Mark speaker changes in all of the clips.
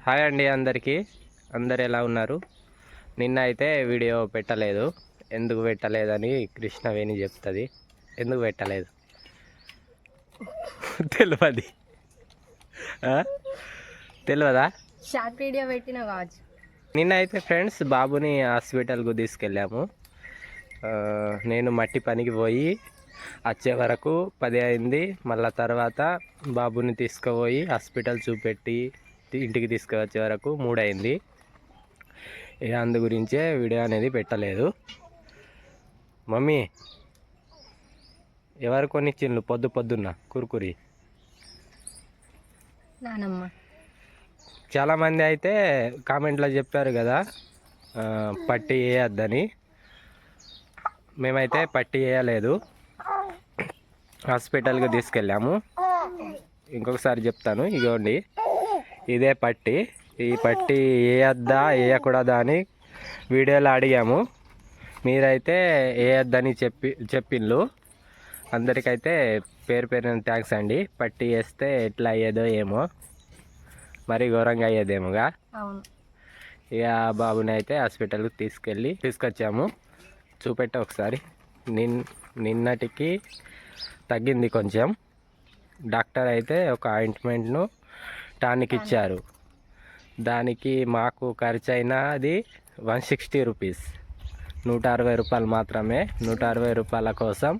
Speaker 1: Hi అండి అందరికీ. అందరు ఎలా ఉన్నారు? నిన్న అయితే వీడియో పెట్టలేదు. ఎందుకు పెట్టలేదని కృష్ణవేణి చెప్తుంది. ఎందుకు పెట్టలేదు తెలియదు. తెలియదా?
Speaker 2: షార్ట్ వీడియో పెట్టిన కావచ్చు.
Speaker 1: నిన్న అయితే ఫ్రెండ్స్ బాబుని హాస్పిటల్కు తీసుకెళ్ళాము. నేను మట్టి పనికి పోయి వచ్చే వరకు 10 అయింది. మళ్ళీ తర్వాత బాబుని తీసుకుపోయి హాస్పిటల్ చూపెట్టి ఇంటికి తీసుకువచ్చే వరకు 3 అయింది. అందు గురించే వీడియో అనేది పెట్టలేదు. మమ్మీ ఎవరు కొనిచ్చిండ్రు పొద్దున్న కుర్కురి?
Speaker 2: నానమ్మ.
Speaker 1: చాలామంది అయితే కామెంట్లో చెప్పారు కదా పట్టి వేయద్దని. మేమైతే పట్టి వేయలేదు, హాస్పిటల్కి తీసుకెళ్ళాము. ఇంకొకసారి చెప్తాను, ఇగోండి ఇదే పట్టి. ఈ పట్టి వేయద్దా వేయకూడదా అని వీడియోలో అడిగాము. మీరైతే వేయద్దని చెప్పిండ్రు. అందరికైతే పేరు థ్యాంక్స్ అండి. పట్టి వేస్తే ఎట్లా అయ్యేదో ఏమో, మరి ఘోరంగా అయ్యేదేమోగా. ఇక బాబుని అయితే హాస్పిటల్కి తీసుకొచ్చాము. చూపెట్ట ఒకసారి. నిన్నటికి తగ్గింది కొంచెం. డాక్టర్ అయితే ఒక ఆయింట్మెంట్ను టానిక్ ఇచ్చారు. దానికి మాకు ఖర్చు అయినది 160 రూపీస్, 160 రూపాయలు మాత్రమే. 160 రూపాయల కోసం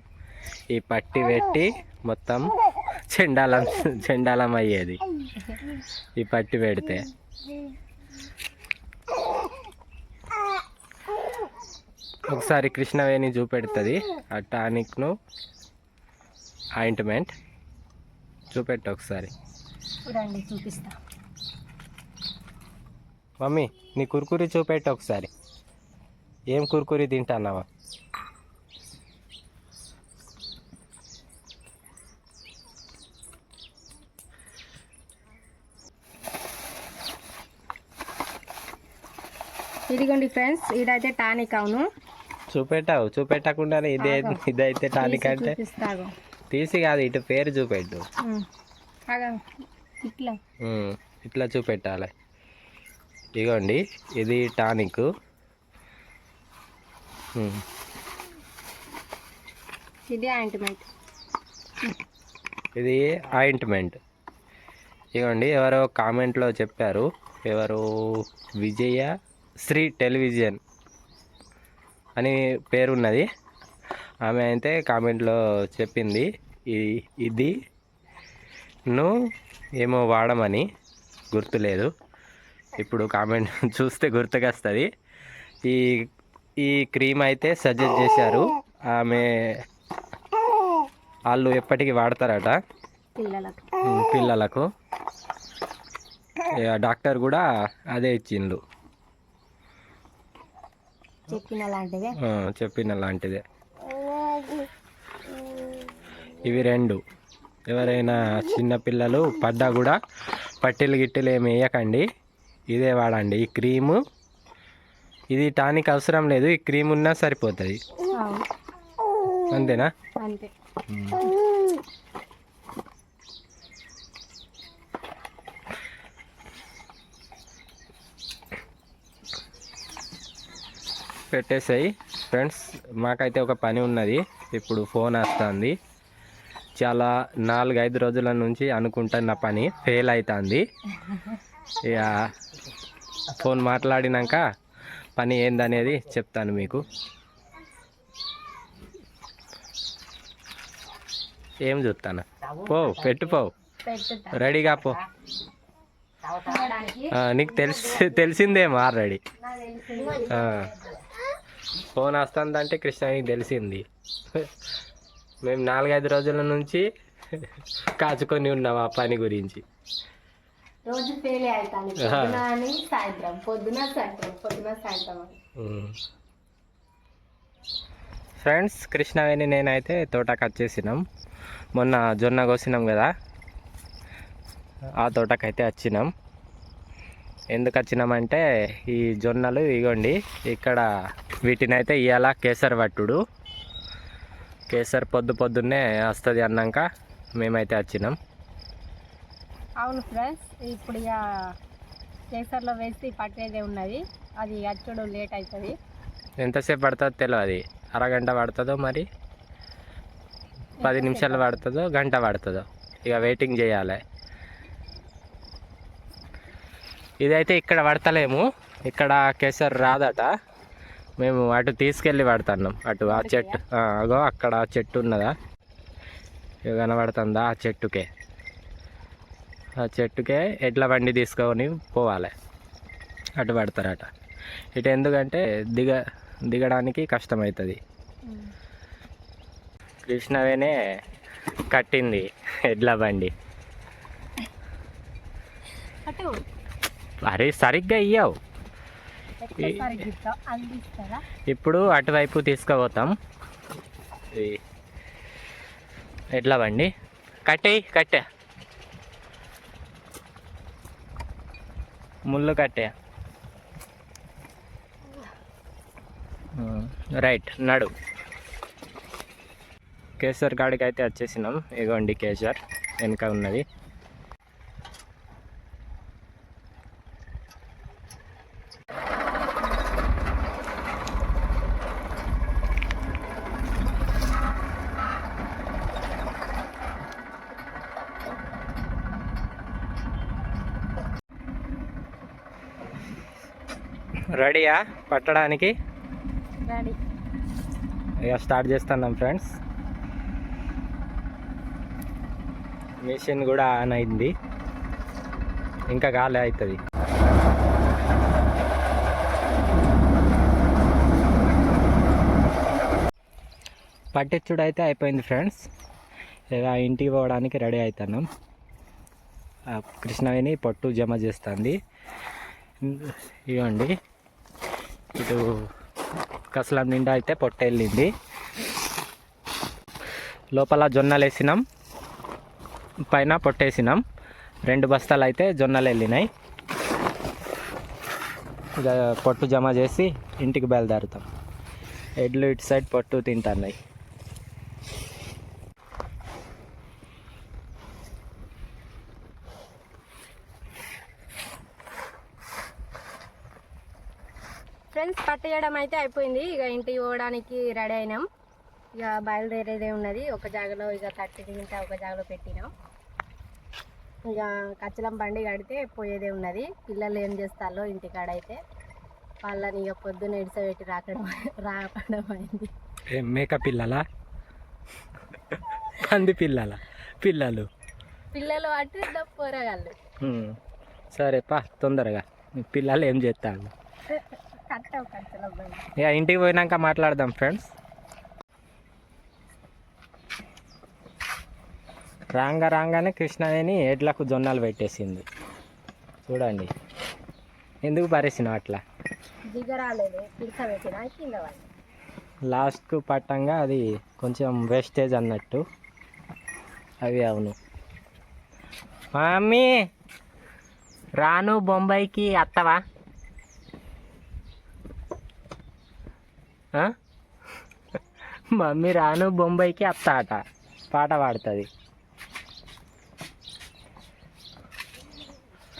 Speaker 1: ఈ పట్టి పెట్టి మొత్తం చెండాలం అయ్యేది ఈ పట్టి పెడితే. ఒకసారి కృష్ణవేణి చూపెడుతుంది ఆ టానిక్ను, ఆయింట్మెంట్ చూపెట్టు ఒకసారి.
Speaker 2: చూపిస్తా.
Speaker 1: మమ్మీ నీ కుర్కురి చూపెట్టు ఒకసారి. ఏం కుర్కురి తింటున్నావా?
Speaker 2: ఇదిగోండి ఫ్రెండ్స్, ఇదైతే టానిక్. అవును,
Speaker 1: చూపెట్టకుండానే ఇదైతే టానిక్ అంటే తీసి కాదు, ఇటు పేరు చూపెట్టు. ఇట్లా చూపెట్టాలి. ఇగోండి ఇది టానిక్.
Speaker 2: ఇది ఆయింట్మెంట్.
Speaker 1: ఇది ఆయింట్మెంట్. ఇగోండి ఎవరో కామెంట్లో చెప్పారు, ఎవరు విజయ శ్రీ టెలివిజన్ అని పేరున్నది. ఆమె అయితే కామెంట్లో చెప్పింది ఇది ఏమో వాడమని, గుర్తులేదు. ఇప్పుడు కామెంట్ చూస్తే గుర్తుకొస్తుంది. ఈ క్రీమ్ అయితే సజెస్ట్ చేశారు. వాళ్ళు ఎప్పటికీ వాడతారట పిల్లలకు. డాక్టర్ కూడా అదే ఇచ్చిండు, చెప్పిన లాంటిదే. ఇవి 2. ఎవరైనా చిన్నపిల్లలు పడ్డా కూడా పట్టీలు గిట్టెలు ఏమి వేయకండి, ఇదే వాడండి. ఈ క్రీము, ఇది టానిక్ అవసరం లేదు, ఈ క్రీమ్ ఉన్నా సరిపోతుంది. అంతేనా?
Speaker 2: అంతే.
Speaker 1: పెట్టేసాయి ఫ్రెండ్స్. మాకైతే ఒక పని ఉన్నది, ఇప్పుడు ఫోన్ వస్తుంది. చాలా 4-5 రోజుల నుంచి అనుకుంటున్న పని ఫెయిల్ అవుతుంది. ఇక ఫోన్ మాట్లాడినాక పని ఏందనేది చెప్తాను మీకు. ఏం చూస్తాను? పెట్టుపో, రెడీగా పో. నీకు తెలిసిందేమో ఆల్రెడీ. ఫోన్ వస్తుందంటే కృష్ణకి తెలిసింది. మేము 4-5 రోజుల నుంచి కాచుకొని ఉన్నాం ఆ పని గురించి. ఫ్రెండ్స్, కృష్ణవేణి నేనైతే తోటకు వచ్చేసినాం. మొన్న జొన్న కోసినాం కదా, ఆ తోటకైతే వచ్చినాం. ఎందుకు వచ్చినామంటే ఈ జొన్నలు ఇగోండి ఇక్కడ, వీటినైతే ఇవాళ కేసర్ పట్టుడు. కేసర్ పొద్దున్నే వస్తుంది అన్నాక మేమైతే వచ్చినాం.
Speaker 2: అవును ఫ్రెండ్స్, ఇప్పుడు ఇక కేసర్లో వేసి పట్టేదే ఉన్నది, అది అచ్చుడు లేట్ అవుతుంది.
Speaker 1: ఎంతసేపు పడుతుందో తెలియదు, అరగంట పడుతుందో మరి 10 నిమిషాలు పడుతుందో గంట పడుతుందో, ఇక వెయిటింగ్ చేయాలి. ఇదైతే ఇక్కడ పడతలేము, ఇక్కడ కేసర్ రాదట, మేము అటు తీసుకెళ్ళి పడుతున్నాం. అటు ఆ చెట్టు అగో అక్కడ ఆ చెట్టు ఉన్నదా, ఇక కనబడుతుందా, ఆ చెట్టుకే ఎడ్ల బండి తీసుకొని పోవాలి, అటు పడతారట. ఇటు ఎందుకంటే దిగడానికి కష్టమవుతుంది. కృష్ణవేనే కట్టింది ఎడ్ల బండి. అరే సరిగ్గా ఇయ్యవు. ఇప్పుడు అటువైపు తీసుకుపోతాం. ఎడ్ల బండి కట్టే ముళ్ళు కట్టే. రైట్ నడు. కేసర్ కాడికి అయితే వచ్చేసినాం. ఇగోండి కేసర్ వెనుక ఉన్నది. రెడీయా పట్టడానికి?
Speaker 2: రెడీ.
Speaker 1: ఇక స్టార్ట్ చేస్తున్నాం ఫ్రెండ్స్. మిషన్ కూడా ఆన్ అయింది, ఇంకా గాలి అవుతుంది. పట్టించుడు అయితే అయిపోయింది ఫ్రెండ్స్. ఇక ఇంటికి పోవడానికి రెడీ అవుతున్నాం. కృష్ణవేణి పొట్టు జమ చేస్తుంది. ఇవ్వండి, ఇటు కసలం నిండా అయితే పొట్టు వెళ్ళింది. లోపల జొన్నలు వేసినాం, పైన పొట్టేసినాం. 2 బస్తాలు అయితే జొన్నలు వెళ్ళినాయి. ఇక పొట్టు జమ చేసి ఇంటికి బయలుదేరుతాం. ఎడ్లు ఇటు సైడ్ పొట్టు తింటున్నాయి.
Speaker 2: ఫ్రెండ్స్ పట్టేయడం అయితే అయిపోయింది. ఇక ఇంటికి పోవడానికి రెడీ అయినాం. ఇక బయలుదేరేదే ఉన్నది. ఒక జాగలో ఇక కట్టి తింటా, ఒక జాగలో పెట్టినాం. ఇక కచ్చలం బండి కడితే పోయేదే ఉన్నది. పిల్లలు ఏం చేస్తారో ఇంటికాడైతే వాళ్ళని ఇక పొద్దున్న ఇడిసబెట్టి రాపడం అయింది.
Speaker 1: మేక పిల్లలా, పంది పిల్లలు
Speaker 2: అటు పోరగాళ్ళు.
Speaker 1: సరేపా తొందరగా. పిల్లలు ఏం చేస్తాను,
Speaker 2: కచ్చలం బండి.
Speaker 1: ఇక ఇంటికి పోయినాక మాట్లాడదాం ఫ్రెండ్స్. రాగానే కృష్ణవేణి ఎడ్లకు జొన్నలు పెట్టేసింది. చూడండి, ఎందుకు పారేసినావు అట్లా?
Speaker 2: దిగరాలేదు, ఇడిసబెట్టినా కింద వాళ్ళు.
Speaker 1: లాస్ట్కు పట్టంగా అది కొంచెం వేస్టేజ్ అన్నట్టు అవి. అవును మమ్మీ, రాను బొంబాయికి అత్తవా? మమ్మీ రాను బొంబాయికి అత్త అట పాట పాడుతుంది.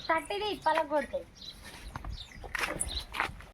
Speaker 2: కట్టిది పలగొడతాయి.